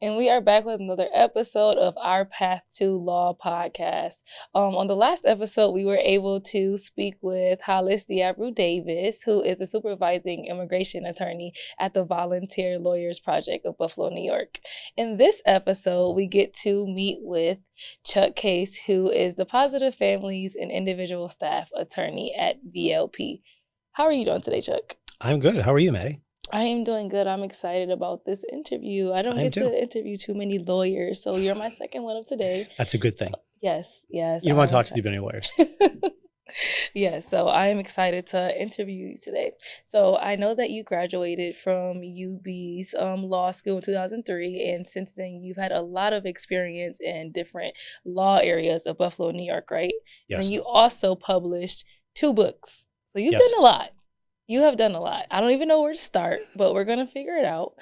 And we are back with another episode of our Path to Law podcast. On the last episode, we were able to speak with Hollis Diabru Davis, who is a supervising immigration attorney at the Volunteer Lawyers Project of Buffalo, New York. In this episode, we get to meet with Chuck Case, who is the Positive Families and Individual Staff Attorney at VLP. How are you doing today, Chuck? I'm good. How are you, Maddie? I am doing good. I'm excited about this interview. I don't get to interview too many lawyers, so you're my second one of today. That's a good thing. Yes. You don't want to talk to too many lawyers. Yes, so I am excited to interview you today. So I know that you graduated from UB's law school in 2003, and since then you've had a lot of experience in different law areas of Buffalo, New York, right? Yes. And you also published 2 books. So you've done a lot. You have done a lot. I don't even know where to start, but we're going to figure it out.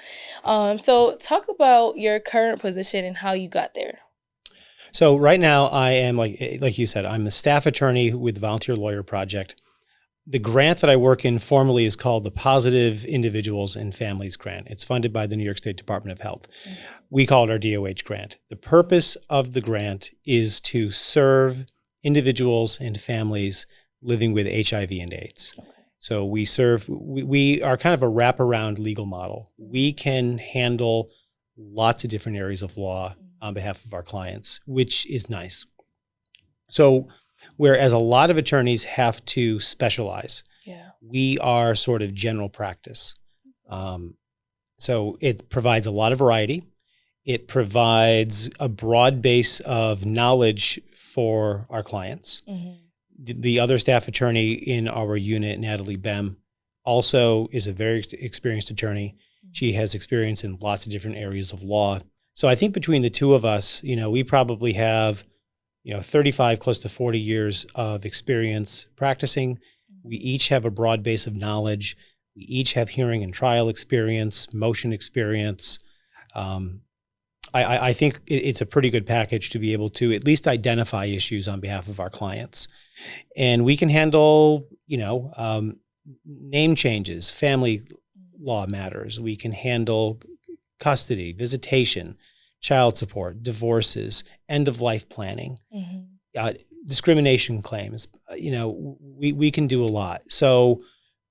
So talk about your current position and how you got there. So right now I am, like you said, I'm a staff attorney with the Volunteer Lawyer Project. The grant that I work in formally is called the Positive Individuals and Families Grant. It's funded by the New York State Department of Health. Mm-hmm. We call it our DOH grant. The purpose of the grant is to serve individuals and families living with HIV and AIDS. Okay. So we are kind of a wraparound legal model. We can handle lots of different areas of law on behalf of our clients, which is nice. So whereas a lot of attorneys have to specialize, we are sort of general practice. So it provides a lot of variety. It provides a broad base of knowledge for our clients. Mm-hmm. The other staff attorney in our unit, Natalie Bem, also is a very experienced attorney. She has experience in lots of different areas of law. So I think between the two of us, we probably have, 35, close to 40 years of experience practicing. We each have a broad base of knowledge. We each have hearing and trial experience, motion experience. I think it's a pretty good package to be able to at least identify issues on behalf of our clients. And we can handle, name changes, family law matters. We can handle custody, visitation, child support, divorces, end-of-life planning, discrimination claims. We can do a lot. So,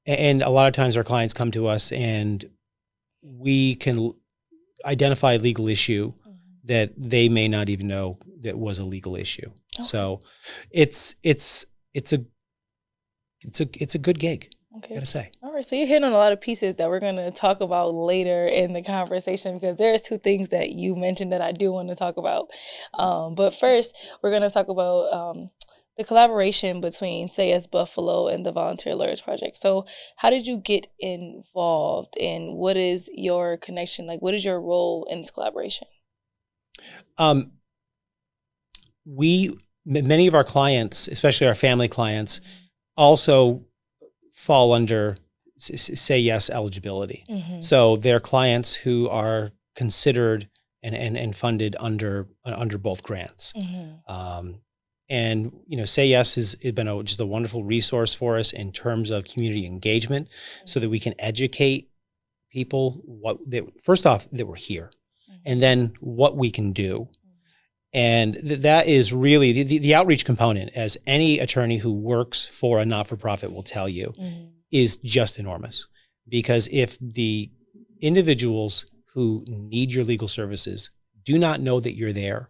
and a lot of times our clients come to us and we can identify a legal issue that they may not even know that was a legal issue. Okay. So it's a good gig. Okay. I gotta say. All right. So you're hitting on a lot of pieces that we're going to talk about later in the conversation, because there's 2 things that you mentioned that I do want to talk about. But first, we're going to talk about the collaboration between Say Yes Buffalo and the Volunteer Lawyers Project. So how did you get involved, and what is your connection? Like, what is your role in this collaboration? Many of our clients, especially our family clients, also fall under Say Yes eligibility. Mm-hmm. So they're clients who are considered and funded under both grants. Mm-hmm. And Say Yes has been just a wonderful resource for us in terms of community engagement, so that we can educate people first off that we're here, and then what we can do. And that is really the outreach component, as any attorney who works for a not-for-profit will tell you, is just enormous. Because if the individuals who need your legal services do not know that you're there,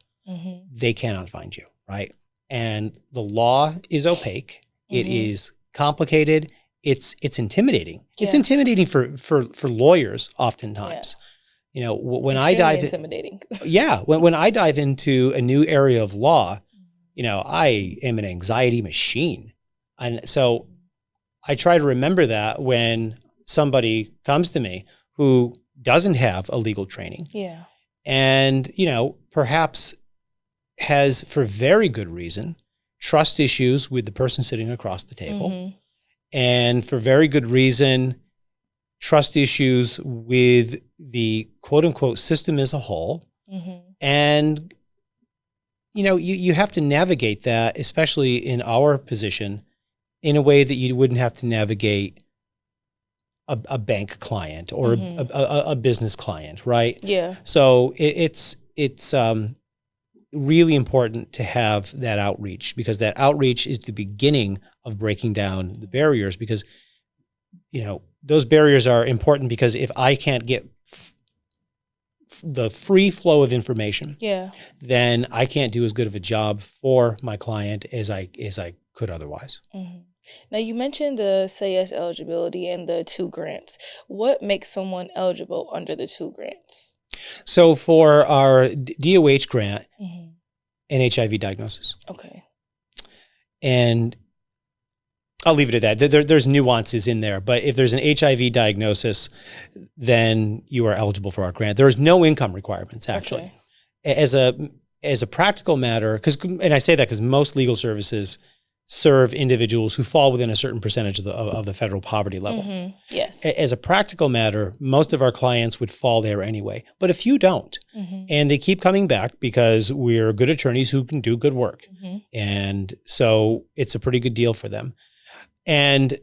they cannot find you, right? And the law is opaque. It is complicated. It's intimidating. Yeah. It's intimidating for lawyers oftentimes. Yeah. When I dive intimidating. When I dive into a new area of law, I am an anxiety machine. And so I try to remember that when somebody comes to me who doesn't have a legal training. Yeah. And, perhaps has, for very good reason, trust issues with the person sitting across the table. And for very good reason, trust issues with the quote unquote system as a whole. And, you have to navigate that, especially in our position, in a way that you wouldn't have to navigate a bank client or a business client, right? Yeah. So it's really important to have that outreach, because that outreach is the beginning of breaking down the barriers, because, those barriers are important, because if I can't get the free flow of information, then I can't do as good of a job for my client as I could otherwise. Now, you mentioned the Say Yes eligibility and the 2 grants. What makes someone eligible under the 2 grants? So for our DOH grant, an HIV diagnosis. Okay. And I'll leave it at that. There's nuances in there, but if there's an HIV diagnosis, then you are eligible for our grant. There's no income requirements, actually. Okay. As a practical matter, and I say that because most legal services serve individuals who fall within a certain percentage of the federal poverty level. Yes. As a practical matter, most of our clients would fall there anyway, but a few don't. And they keep coming back because we're good attorneys who can do good work. And so it's a pretty good deal for them. And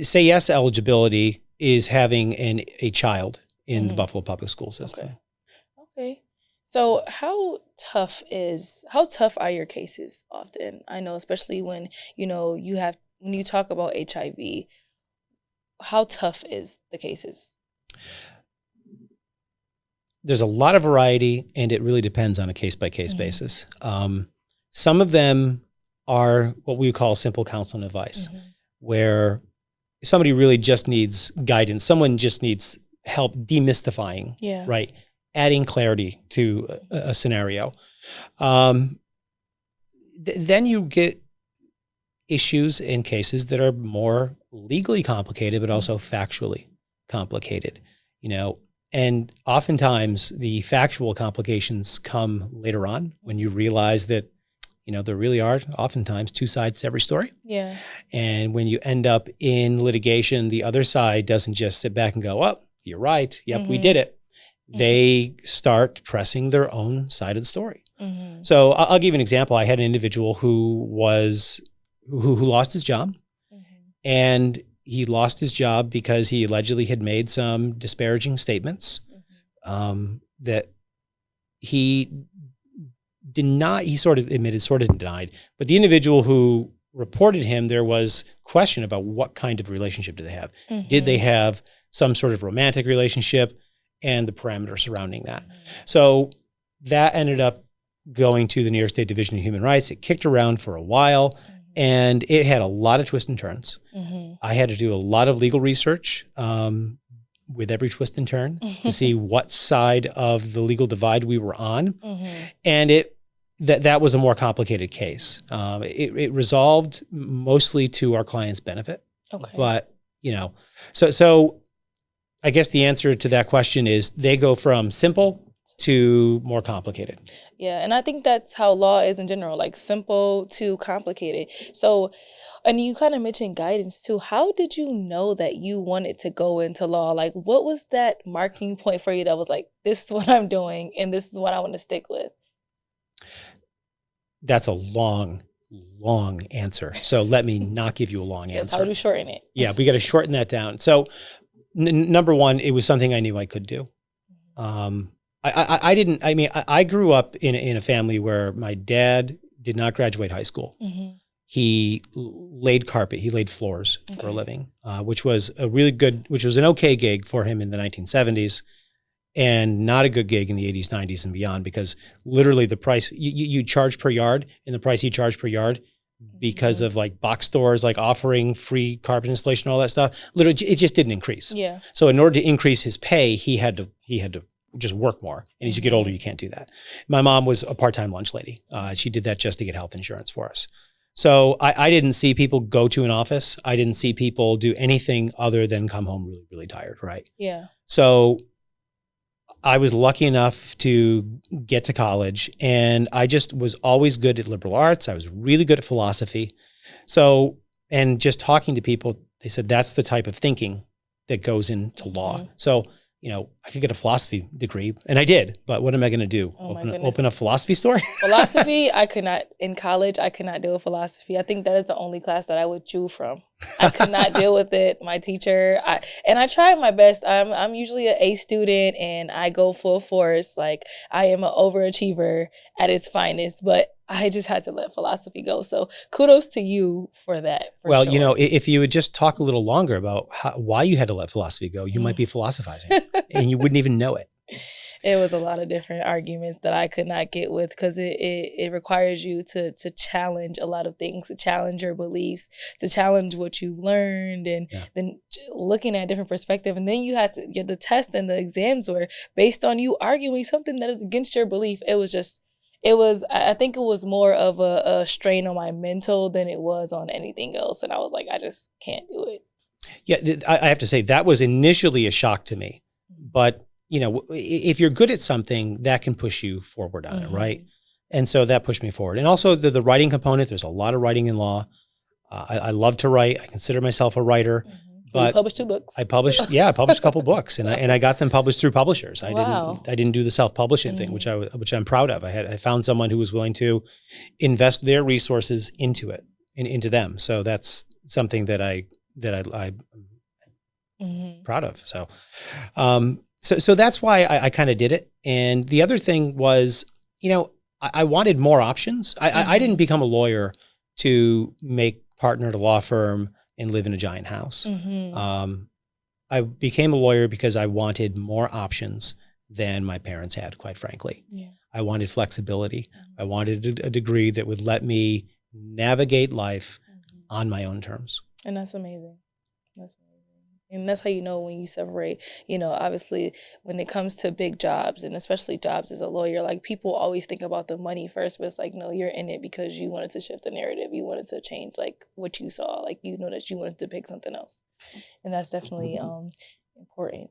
Say Yes eligibility is having a child in the Buffalo Public School system. Okay. So how tough are your cases often? I know, especially when, when you talk about HIV, how tough is the cases? There's a lot of variety, and it really depends on a case-by-case basis. Some of them are what we call simple counsel and advice, where somebody really just needs guidance. Someone just needs help demystifying, right? Adding clarity to a scenario. Then you get issues in cases that are more legally complicated, but also factually complicated, and oftentimes the factual complications come later on when you realize that, there really are oftentimes 2 sides to every story. Yeah. And when you end up in litigation, the other side doesn't just sit back and go, oh, you're right. Yep, we did it. They start pressing their own side of the story. So I'll give you an example. I had an individual who lost his job, and he lost his job because he allegedly had made some disparaging statements that he sort of admitted, sort of denied. But the individual who reported him, there was question about what kind of relationship did they have. Did they have some sort of romantic relationship, and the parameters surrounding that. So that ended up going to the New York State Division of Human Rights. It kicked around for a while, and it had a lot of twists and turns. I had to do a lot of legal research with every twist and turn to see what side of the legal divide we were on. And that was a more complicated case. It resolved mostly to our client's benefit. Okay. But, so I guess the answer to that question is they go from simple to more complicated. Yeah, and I think that's how law is in general, like simple to complicated. So, and you kind of mentioned guidance too. How did you know that you wanted to go into law? Like, what was that marking point for you that was like, this is what I'm doing and this is what I want to stick with? That's a long answer. So let me not give you a long answer. How do you shorten it? Yeah, we got to shorten that down. So number one, it was something I knew I could do. I grew up in a family where my dad did not graduate high school. He laid carpet, he laid floors for a living, which was an okay gig for him in the 1970s, and not a good gig in the 80s, 90s, and beyond, because literally the price you charge per yard, and the price he charged per yard, because of like box stores like offering free carpet installation, all that stuff, literally it just didn't increase. Yeah. So in order to increase his pay, he had to just work more. And as you get older, you can't do that. My mom was a part-time lunch lady. She did that just to get health insurance for us. So I didn't see people go to an office. I didn't see people do anything other than come home really, really tired, right? Yeah. So I was lucky enough to get to college, and I just was always good at liberal arts. I was really good at philosophy. So, and just talking to people, they said that's the type of thinking that goes into law. So, I could get a philosophy degree, and I did, but what am I going to do? Oh my goodness. Open a philosophy store? Philosophy, I could not, in college, I could not deal with philosophy. I think that is the only class that I withdrew from. I could not deal with it. My teacher, and I tried my best. I'm usually an A student and I go full force. Like I am an overachiever at its finest, but I just had to let philosophy go. So kudos to you for that. Well, sure. if you would just talk a little longer about why you had to let philosophy go, you might be philosophizing and you wouldn't even know it. It was a lot of different arguments that I could not get with because it requires you to challenge a lot of things, to challenge your beliefs, to challenge what you learned, and then looking at a different perspective. And then you had to get the test and the exams were based on you arguing something that is against your belief. I think it was more of a strain on my mental than it was on anything else. And I was like, I just can't do it. Yeah, I have to say that was initially a shock to me, but if you're good at something, that can push you forward on it, right? And so that pushed me forward. And also the writing component, there's a lot of writing in law. I love to write. I consider myself a writer. But you published 2 books. I published a couple books, and I got them published through publishers. Wow. I didn't do the self-publishing thing, which I'm proud of. I found someone who was willing to invest their resources into it, into them. So that's something that I'm proud of. So, So that's why I kind of did it. And the other thing was, I wanted more options. I didn't become a lawyer to make partner at a law firm and live in a giant house. I became a lawyer because I wanted more options than my parents had, quite frankly. Yeah. I wanted flexibility. I wanted a degree that would let me navigate life on my own terms. And that's amazing. And that's how you know when you separate, obviously when it comes to big jobs and especially jobs as a lawyer, like people always think about the money first, but it's like, no, you're in it because you wanted to shift the narrative. You wanted to change like what you saw, like, that you wanted to pick something else. And that's definitely important.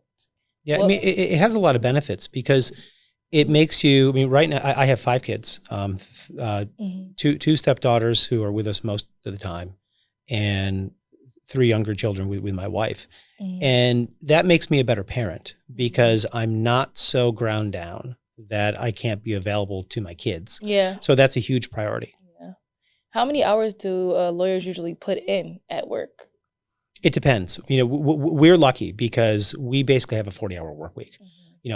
Yeah. Well, I mean, it has a lot of benefits because it makes you, right now I have 5 kids, 2 stepdaughters who are with us most of the time and 3 younger children with my wife. And that makes me a better parent because I'm not so ground down that I can't be available to my kids. Yeah. So that's a huge priority. Yeah. How many hours do lawyers usually put in at work? It depends. We're lucky because we basically have a 40-hour work week.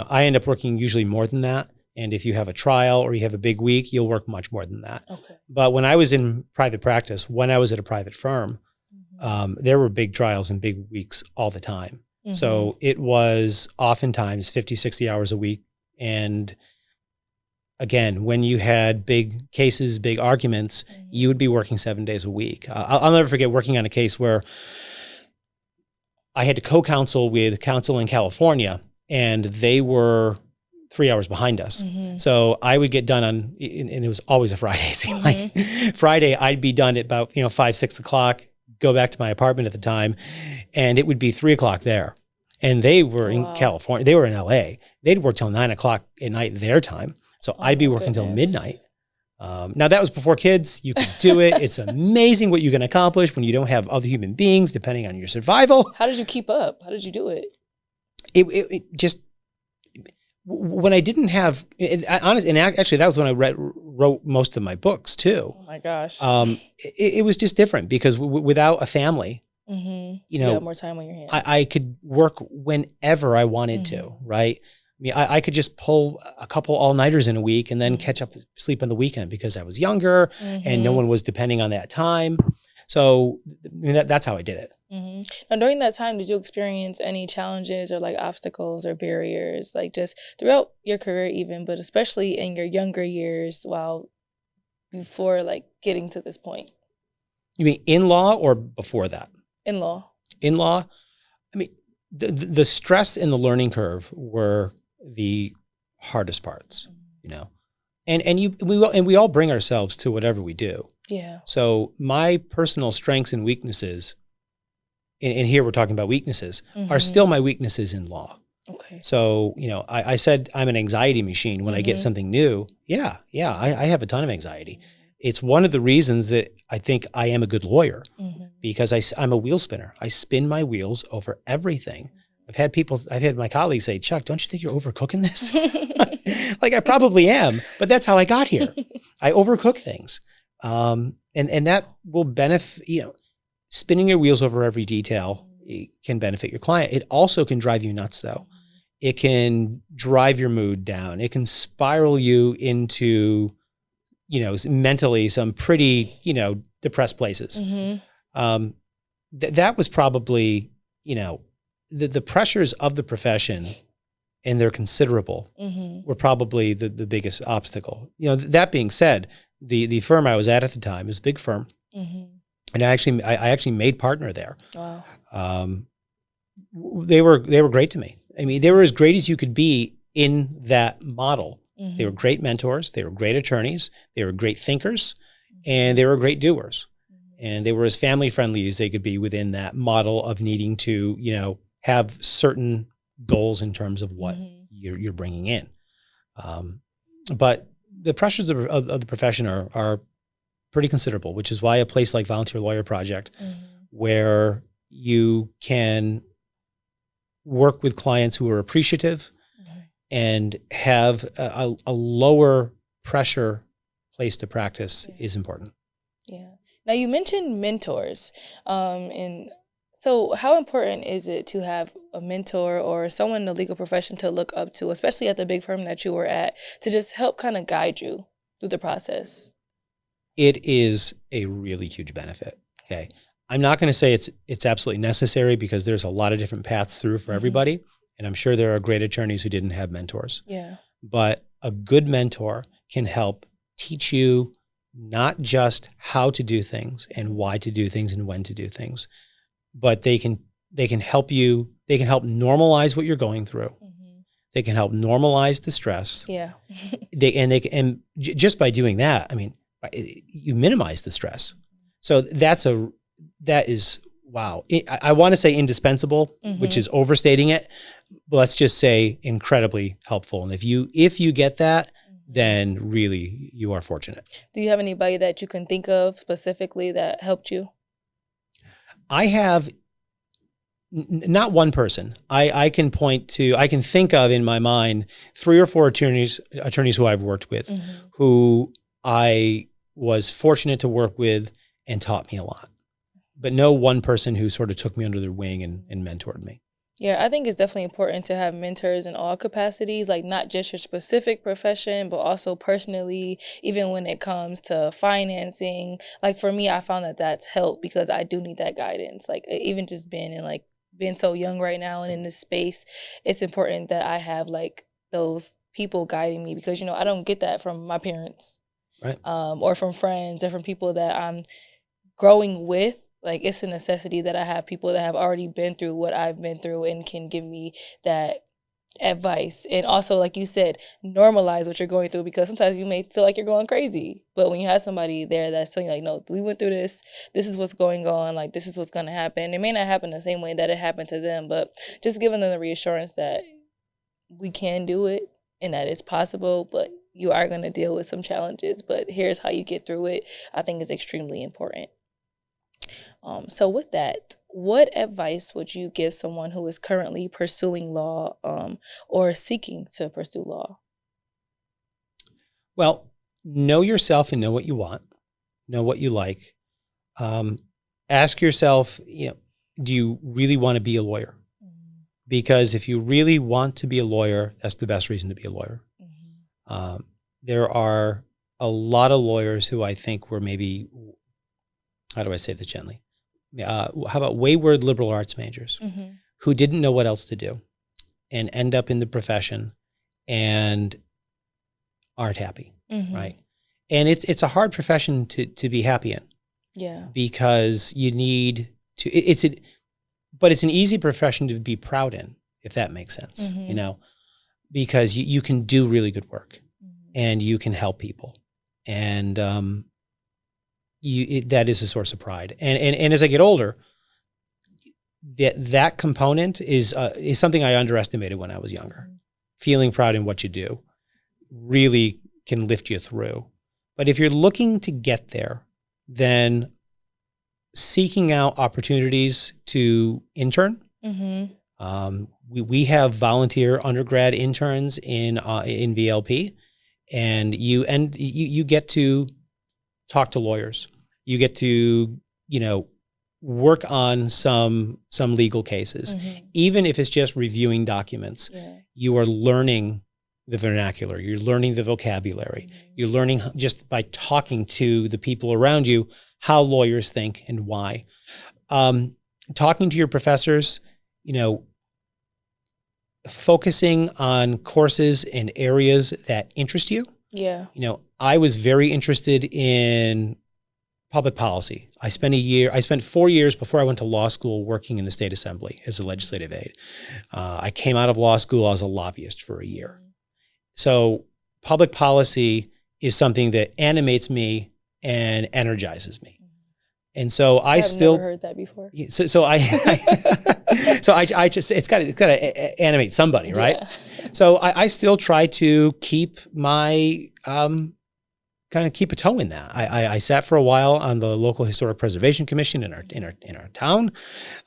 I end up working usually more than that. And if you have a trial or you have a big week, you'll work much more than that. Okay. But when I was in private practice, when I was at a private firm, there were big trials and big weeks all the time. So it was oftentimes 50, 60 hours a week. And again, when you had big cases, big arguments, you would be working 7 days a week. I'll never forget working on a case where I had to co-counsel with counsel in California and they were 3 hours behind us. So I would get done and it was always a Friday. Like Friday, I'd be done at about 5, 6 o'clock, go back to my apartment at the time, and it would be 3 o'clock there. And they were in California. They were in LA. They'd work till 9 o'clock at night their time. So I'd be working till midnight. Now that was before kids. You could do it. It's amazing what you can accomplish when you don't have other human beings depending on your survival. How did you keep up? How did you do it? It just, when I didn't have, honestly, and actually that was when I wrote most of my books too. Oh my gosh. It was just different because without a family, you have more time on your hands. I could work whenever I wanted to, right? I mean, I could just pull a couple all-nighters in a week and then catch up sleep on the weekend because I was younger and no one was depending on that time. So that's how I did it. Now, during that time, did you experience any challenges or like obstacles or barriers, like just throughout your career even, but especially in your younger years before like getting to this point? You mean in law or before that? In law. In law? I mean, the stress and the learning curve were the hardest parts, and we all bring ourselves to whatever we do. Yeah. So my personal strengths and weaknesses, and here we're talking about weaknesses, are still my weaknesses in law. Okay. So, I said I'm an anxiety machine when I get something new. Yeah, I have a ton of anxiety. It's one of the reasons that I think I am a good lawyer because I'm a wheel spinner. I spin my wheels over everything I've had my colleagues say, Chuck, don't you think you're overcooking this? Like I probably am, but that's how I got here. I overcook things. And that will benefit, spinning your wheels over every detail can benefit your client. It also can drive you nuts though. It can drive your mood down. It can spiral you into, mentally some pretty, depressed places. Mm-hmm. That was probably, the pressures of the profession, and they're considerable, mm-hmm. were probably the biggest obstacle. That being said, the firm I was at the time was a big firm. Mm-hmm. And I actually made partner there. Wow. They were great to me. I mean, they were as great as you could be in that model. Mm-hmm. They were great mentors. They were great attorneys. They were great thinkers, and they were great doers. Mm-hmm. And they were as family friendly as they could be within that model of needing to, have certain goals in terms of what mm-hmm. you're bringing in. But the pressures of the profession are pretty considerable, which is why a place like Volunteer Lawyer Project, mm-hmm. where you can work with clients who are appreciative mm-hmm. and have a lower pressure place to practice is important. Yeah. Now you mentioned mentors, and so how important is it to have a mentor or someone in the legal profession to look up to, especially at the big firm that you were at, to just help kind of guide you through the process? It is a really huge benefit. Okay. I'm not going to say it's absolutely necessary because there's a lot of different paths through for mm-hmm. everybody. And I'm sure there are great attorneys who didn't have mentors. Yeah. But a good mentor can help teach you not just how to do things and why to do things and when to do things, but they can help you, they can help normalize what you're going through. Mm-hmm. They can help normalize the stress. Yeah. And just by doing that, I mean, you minimize the stress. So that is, wow. I want to say indispensable, mm-hmm. which is overstating it, but let's just say incredibly helpful. And if you get that, then really you are fortunate. Do you have anybody that you can think of specifically that helped you? I have not one person. I can think of in my mind 3 or 4 attorneys who I've worked with, mm-hmm. who I was fortunate to work with and taught me a lot. But no one person who sort of took me under their wing and mentored me. Yeah, I think it's definitely important to have mentors in all capacities, like not just your specific profession, but also personally, even when it comes to financing. Like for me, I found that that's helped because I do need that guidance. Like even just being so young right now and in this space, it's important that I have like those people guiding me because, I don't get that from my parents, right? Or from friends or from people that I'm growing with. Like it's a necessity that I have people that have already been through what I've been through and can give me that advice. And also, like you said, normalize what you're going through because sometimes you may feel like you're going crazy. But when you have somebody there that's telling you like, no, we went through this. This is what's going on. Like this is what's going to happen. It may not happen the same way that it happened to them, but just giving them the reassurance that we can do it and that it's possible, but you are going to deal with some challenges. But here's how you get through it. I think is extremely important. So with that, what advice would you give someone who is currently pursuing law or seeking to pursue law? Well, know yourself and know what you want, know what you like. Ask yourself, do you really want to be a lawyer? Mm-hmm. Because if you really want to be a lawyer, that's the best reason to be a lawyer. Mm-hmm. There are a lot of lawyers who I think were maybe, how do I say this gently? How about wayward liberal arts majors mm-hmm. who didn't know what else to do and end up in the profession and aren't happy, mm-hmm. right? And it's a hard profession to be happy in. Yeah. Because you need to, but it's an easy profession to be proud in, if that makes sense, mm-hmm. Because you can do really good work mm-hmm. and you can help people. And, that is a source of pride. And as I get older, that component is something I underestimated when I was younger. Mm-hmm. Feeling proud in what you do really can lift you through. But if you're looking to get there, then seeking out opportunities to intern, mm-hmm. we have volunteer undergrad interns in VLP, and you get to talk to lawyers. You get to, work on some legal cases. Even if it's just reviewing documents, you are learning the vernacular, you're learning the vocabulary, you're learning just by talking to the people around you how lawyers think and why. Talking to your professors, focusing on courses in areas that interest you. Yeah. I was very interested in public policy. I spent 4 years before I went to law school working in the state assembly as a legislative aide. I came out of law school as a lobbyist for a year. So public policy is something that animates me and energizes me. And so I've never heard that before. So I just, it's got to animate somebody, right? Yeah. So I still try to keep my, keep a toe in that. I sat for a while on the local historic preservation commission in our town.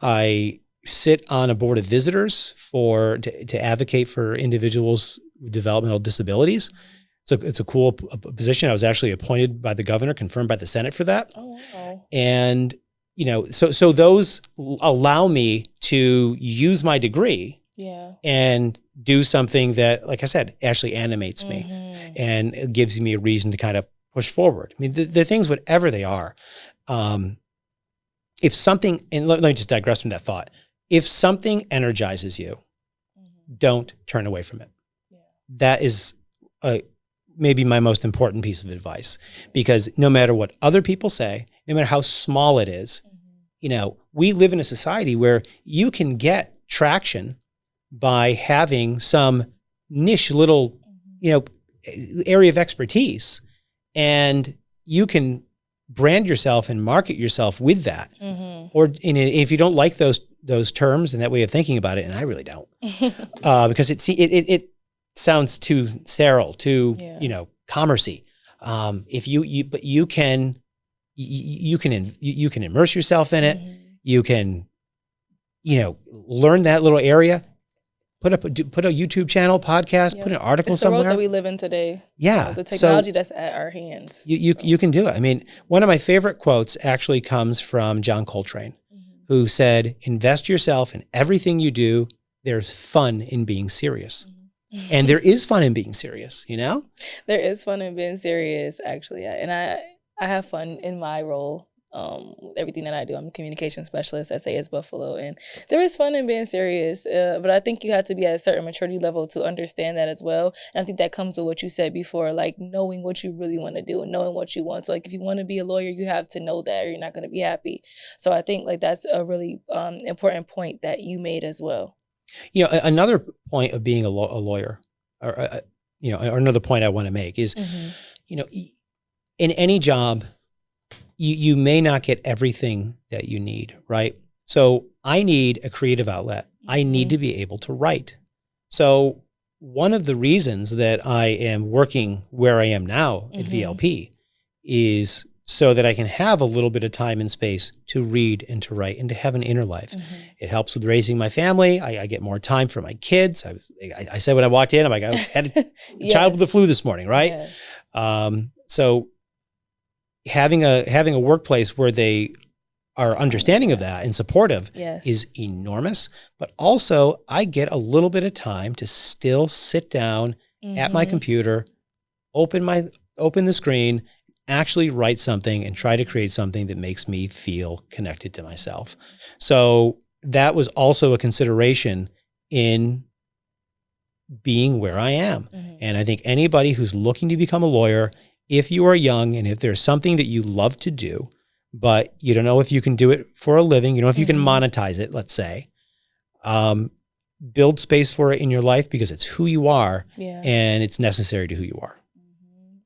I sit on a board of visitors to advocate for individuals with developmental disabilities. It's a cool position. I was actually appointed by the governor, confirmed by the Senate for that. Oh, wow. And, so those allow me to use my degree and do something that, like I said, actually animates me and it gives me a reason to kind of push forward. I mean, the things, whatever they are, if something, and let me just digress from that thought. If something energizes you, don't turn away from it. Yeah. That is maybe my most important piece of advice, because no matter what other people say, no matter how small it is, we live in a society where you can get traction by having some niche little, area of expertise, and you can brand yourself and market yourself with that. Or if you don't like those terms and that way of thinking about it, and I really don't, because it sounds too sterile, too commercy. If you can immerse yourself in it. You can learn that little area. Put a YouTube channel, podcast, put an article somewhere. It's the world that we live in today. Yeah, the technology that's at our hands. You can do it. I mean, one of my favorite quotes actually comes from John Coltrane, who said, "Invest yourself in everything you do. There's fun in being serious." And there is fun in being serious, There is fun in being serious, actually. And I have fun in my role, everything that I do. I'm a communication specialist at SAS Buffalo, and there is fun in being serious. But I think you have to be at a certain maturity level to understand that as well. And I think that comes with what you said before, like knowing what you really want to do and knowing what you want. So like if you want to be a lawyer, you have to know that, or you're not going to be happy. So I think like that's a really important point that you made as well. Another point of being a lawyer, or another point I want to make is, in any job, you may not get everything that you need, right? So I need a creative outlet. I need to be able to write. So one of the reasons that I am working where I am now at VLP is so that I can have a little bit of time and space to read and to write and to have an inner life. It helps with raising my family. I get more time for my kids. I said when I walked in, I'm like, I had a child with the flu this morning, right? So having a workplace where they are understanding of that and supportive is enormous. But also I get a little bit of time to still sit down at my computer, open the screen, actually write something and try to create something that makes me feel connected to myself. So that was also a consideration in being where I am. And I think anybody who's looking to become a lawyer, if you are young and if there's something that you love to do, but you don't know if you can do it for a living, if you can monetize it, let's say, build space for it in your life, because it's who you are and it's necessary to who you are.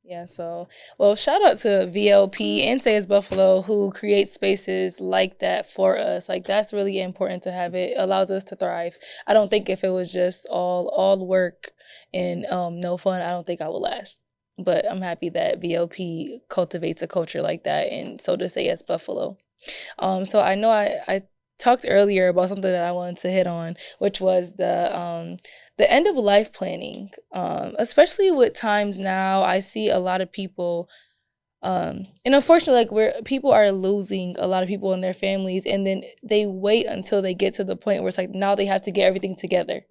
Yeah, so, well, shout out to VLP and SAS Buffalo, who create spaces like that for us. Like, that's really important to have. It allows us to thrive. I don't think if it was just all work and no fun, I don't think I would last. But I'm happy that VLP cultivates a culture like that, and so does SAS Buffalo. So I know I talked earlier about something that I wanted to hit on, which was the end of life planning. Especially with times now, I see a lot of people, and unfortunately, like people are losing a lot of people in their families, and then they wait until they get to the point where it's like now they have to get everything together.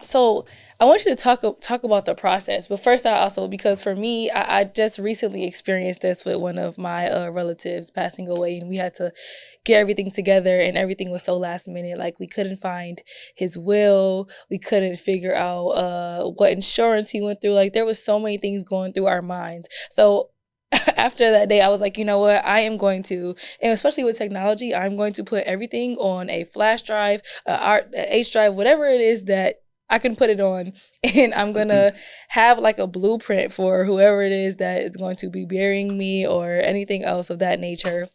So I want you to talk about the process. But first, I also, because for me, I just recently experienced this with one of my relatives passing away, and we had to get everything together, and everything was so last minute. Like, we couldn't find his will. We couldn't figure out what insurance he went through. Like, there was so many things going through our minds. So after that day, I was like, you know what? I am going to, and especially with technology, I'm going to put everything on a flash drive, a H drive, whatever it is that I can put it on, and I'm going to have like a blueprint for whoever it is that is going to be burying me or anything else of that nature,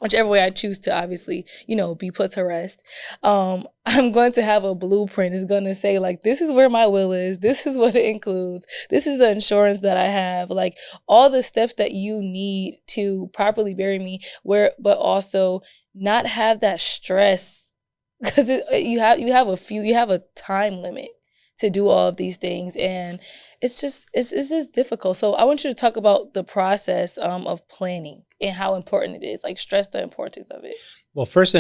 whichever way I choose to obviously, be put to rest. I'm going to have a blueprint. It's going to say like, this is where my will is. This is what it includes. This is the insurance that I have. Like, all the steps that you need to properly bury me, but also not have that stress. Because you have a time limit to do all of these things, and it's just difficult. So I want you to talk about the process of planning and how important it is. Like, stress the importance of it. Well, first,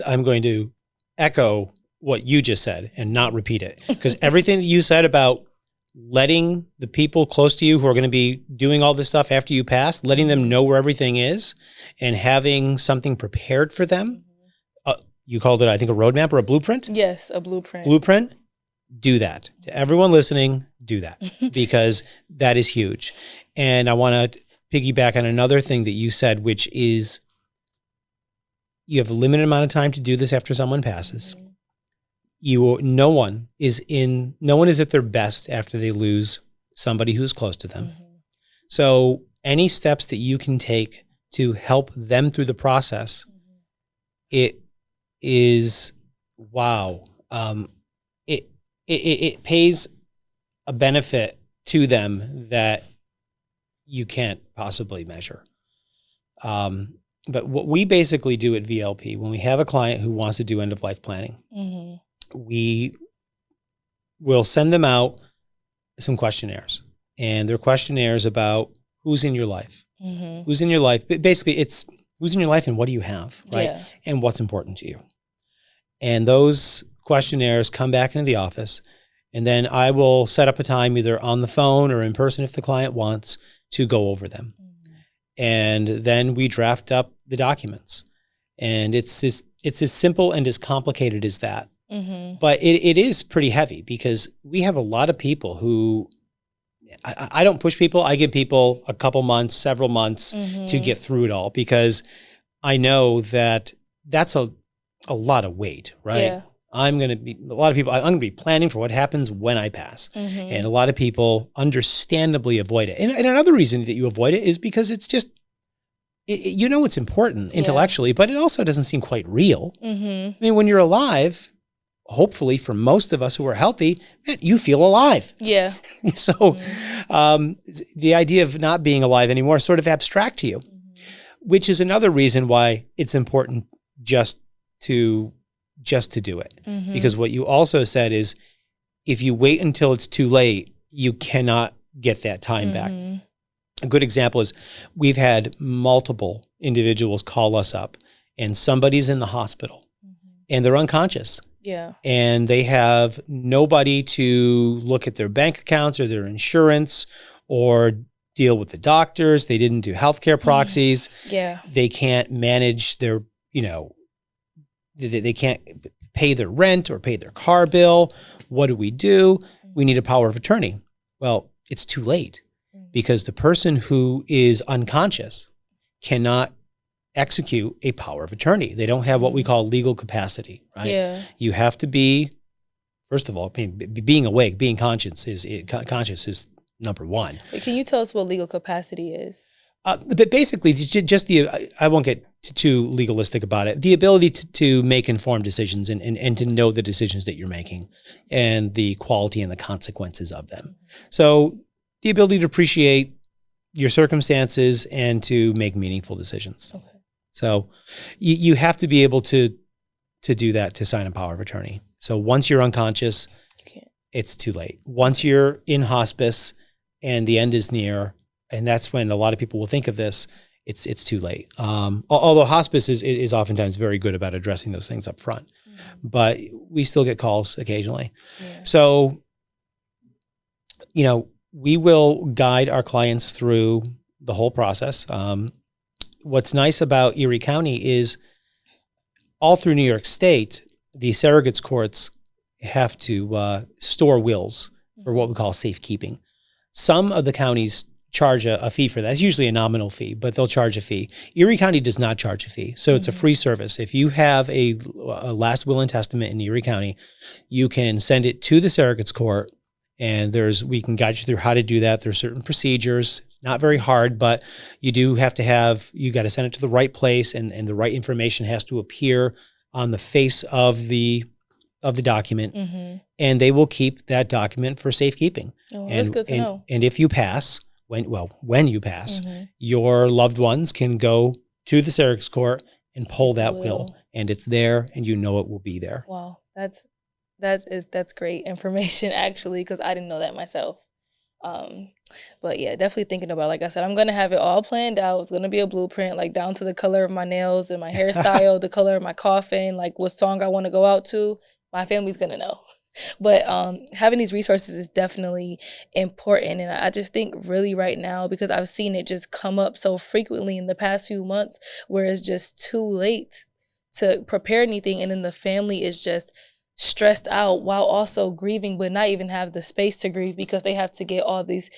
I'm going to echo what you just said and not repeat it, because everything that you said about letting the people close to you who are going to be doing all this stuff after you pass, letting them know where everything is, and having something prepared for them. You called it, I think, a roadmap or a blueprint? Yes, a blueprint. Blueprint? Do that. To everyone listening, do that, because that is huge. And I want to piggyback on another thing that you said, which is you have a limited amount of time to do this after someone passes. Mm-hmm. No one is at their best after they lose somebody who's close to them. Mm-hmm. So any steps that you can take to help them through the process, it is, wow. It pays a benefit to them that you can't possibly measure. But what we basically do at VLP, when we have a client who wants to do end of life planning, we will send them out some questionnaires, and they're questionnaires about who's in your life, who's in your life. But basically, it's who's in your life and what do you have, right? Yeah. And what's important to you. And those questionnaires come back into the office, and then I will set up a time either on the phone or in person if the client wants to go over them. And then we draft up the documents. And it's as simple and as complicated as that. But it is pretty heavy, because we have a lot of people who, I don't push people. I give people a couple months, several months to get through it all, because I know that that's a lot of weight, right? Yeah. I'm going to be planning for what happens when I pass. And a lot of people understandably avoid it. And another reason that you avoid it is because it's just, it's important intellectually, but it also doesn't seem quite real. I mean, when you're alive, hopefully for most of us who are healthy, man, you feel alive. Yeah. So the idea of not being alive anymore is sort of abstract to you, which is another reason why it's important just to do it. Because what you also said is, if you wait until it's too late, you cannot get that time back. A good example is, we've had multiple individuals call us up, and somebody's in the hospital and they're unconscious. Yeah. And they have nobody to look at their bank accounts or their insurance or deal with the doctors. They didn't do healthcare proxies. Yeah. They can't manage their, they can't pay their rent or pay their car bill. What do? We need a power of attorney. Well, it's too late, because the person who is unconscious cannot execute a power of attorney. They don't have what we call legal capacity, right? Yeah. You have to be, first of all, being awake, being conscious is number one. Wait, can you tell us what legal capacity is? But basically, just I won't get too legalistic about it. The ability to make informed decisions and to know the decisions that you're making and the quality and the consequences of them. So the ability to appreciate your circumstances and to make meaningful decisions. Okay. So you have to be able to do that, to sign a power of attorney. So once you're unconscious, it's too late. Once you're in hospice and the end is near, and that's when a lot of people will think of this, it's too late. Although hospice is oftentimes very good about addressing those things up front, but we still get calls occasionally. Yeah. So, we will guide our clients through the whole process. What's nice about Erie County is all through New York State, the surrogates courts have to store wills for what we call safekeeping. Some of the counties charge a fee for that. It's usually a nominal fee, but they'll charge a fee. Erie County does not charge a fee. So it's a free service. If you have a last will and testament in Erie County, you can send it to the surrogates court, and we can guide you through how to do that. There's certain procedures, not very hard, but you do have to you got to send it to the right place, and the right information has to appear on the face of the document, and they will keep that document for safekeeping. Oh, that's good to know. And if you pass, when you pass, your loved ones can go to the surrogates court and pull that will, and it's there, and it will be there. Wow, that's great information, actually, because I didn't know that myself. But yeah, definitely thinking about it. Like I said, I'm going to have it all planned out. It's going to be a blueprint, like down to the color of my nails and my hairstyle, the color of my coffin, like what song I want to go out to. My family's going to know. But having these resources is definitely important. And I just think really right now, because I've seen it just come up so frequently in the past few months, where it's just too late to prepare anything. And then the family is just stressed out while also grieving, but not even have the space to grieve because they have to get all these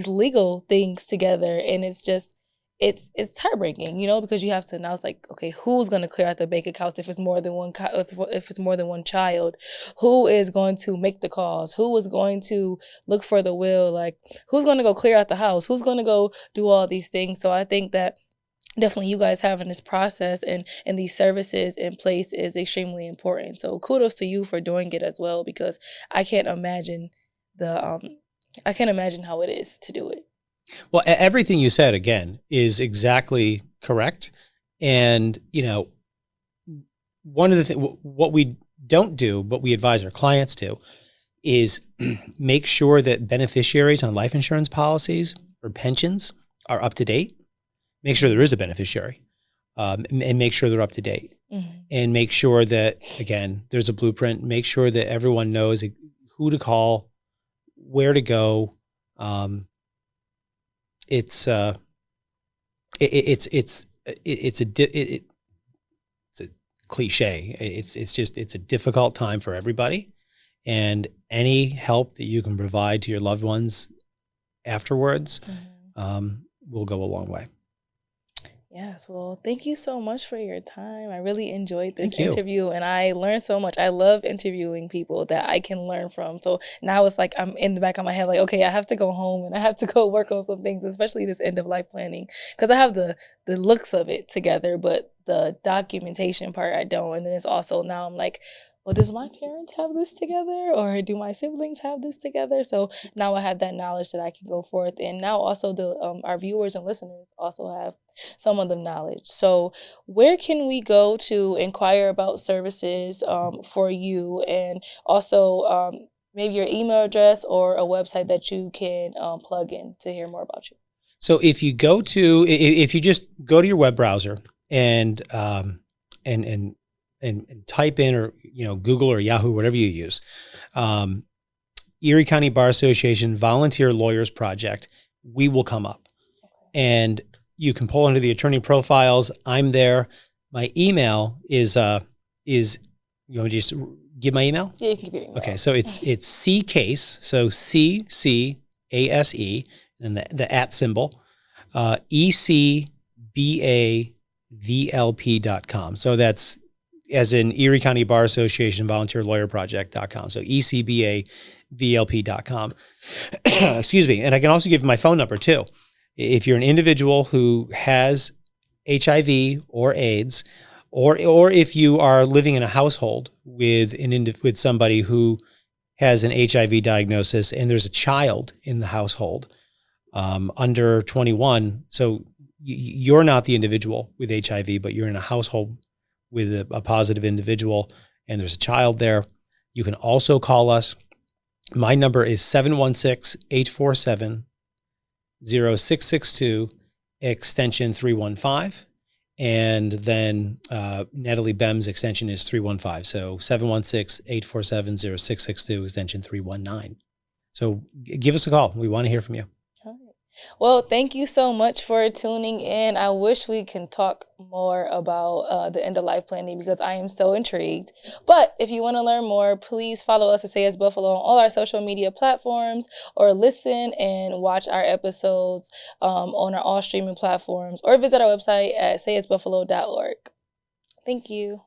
legal things together. And it's just, it's heartbreaking, because you have to, now it's like, okay, who's going to clear out the bank accounts if it's more than one, if it's more than one child? Who is going to make the calls? Who is going to look for the will? Like, who's going to go clear out the house? Who's going to go do all these things? So I think that definitely you guys having this process and these services in place is extremely important. So kudos to you for doing it as well, because I can't imagine how it is to do it. Well, everything you said, again, is exactly correct. And, one of the things, what we don't do, but we advise our clients to, is make sure that beneficiaries on life insurance policies or pensions are up to date. Make sure there is a beneficiary, and make sure they're up to date, and make sure that, again, there's a blueprint. Make sure that everyone knows who to call, where to go. It's a cliche. It's a difficult time for everybody, and any help that you can provide to your loved ones afterwards will go a long way. Yes, well, thank you so much for your time. I really enjoyed this interview, and I learned so much. I love interviewing people that I can learn from. So now it's like I'm in the back of my head, like, okay, I have to go home and I have to go work on some things, especially this end of life planning, because I have the looks of it together, but the documentation part I don't. And then it's also, now I'm like, well, does my parents have this together, or do my siblings have this together? So now I have that knowledge that I can go forth. And now also our viewers and listeners also have some of the knowledge. So where can we go to inquire about services for you, and also maybe your email address or a website that you can plug in to hear more about you? So if you just go to your web browser and type in, or Google or Yahoo, whatever you use, Erie County Bar Association Volunteer Lawyers Project, we will come up. And you can pull under the attorney profiles. I'm there. My email is you want me to just give my email? Yeah, you can give your email. Okay, so it's CCASE, so CCASE, and the @ symbol, ECBAVLP.com. So that's as in Erie County Bar Association Volunteer Lawyer Project.com. So ECBAVLP.com. Excuse me. And I can also give my phone number too. If you're an individual who has HIV or AIDS, or if you are living in a household with somebody who has an HIV diagnosis and there's a child in the household under 21, so you're not the individual with HIV, but you're in a household with a positive individual and there's a child there, you can also call us. My number is 716-847-0662, extension 315. And then Natalie Bem's extension is 315. So 716-847-0662, extension 319. So give us a call. We want to hear from you. All right. Well, thank you so much for tuning in. I wish we can talk more about the end of life planning because I am so intrigued. But if you want to learn more, please follow us at Say It's Buffalo on all our social media platforms, or listen and watch our episodes on our all streaming platforms, or visit our website at sayitsbuffalo.org. Thank you.